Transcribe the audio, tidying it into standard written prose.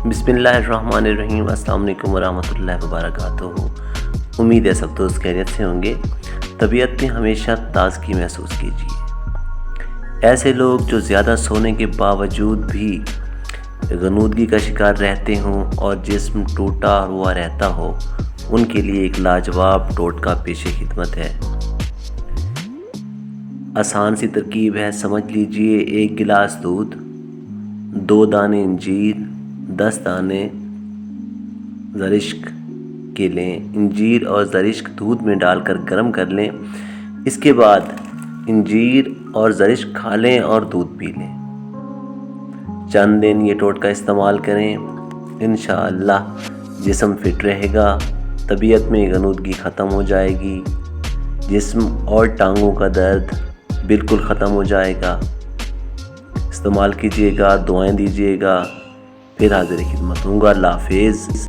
بسم اللہ الرحمن الرحیم۔ السلام علیکم ورحمۃ اللہ وبرکاتہ۔ امید ہے سب دوست خیریت سے ہوں گے۔ طبیعت میں ہمیشہ تازگی محسوس کیجیے۔ ایسے لوگ جو زیادہ سونے کے باوجود بھی غنودگی کا شکار رہتے ہوں اور جسم ٹوٹا ہوا رہتا ہو، ان کے لیے ایک لاجواب ٹوٹکا پیش خدمت ہے۔ آسان سی ترکیب ہے، سمجھ لیجئے۔ 1 گلاس دودھ، 2 دانے انجیر، 10 دانے زرشک کے لیں۔ انجیر اور زرشک دودھ میں ڈال کر گرم کر لیں۔ اس کے بعد انجیر اور زرشک کھا لیں اور دودھ پی لیں۔ چند دن یہ ٹوٹکا استعمال کریں، انشاءاللہ جسم فٹ رہے گا، طبیعت میں غنودگی ختم ہو جائے گی، جسم اور ٹانگوں کا درد بالکل ختم ہو جائے گا۔ استعمال کیجیے گا، دعائیں دیجیے گا، پھر حاضر خدمت ہوں گا۔ اللہ حافظ۔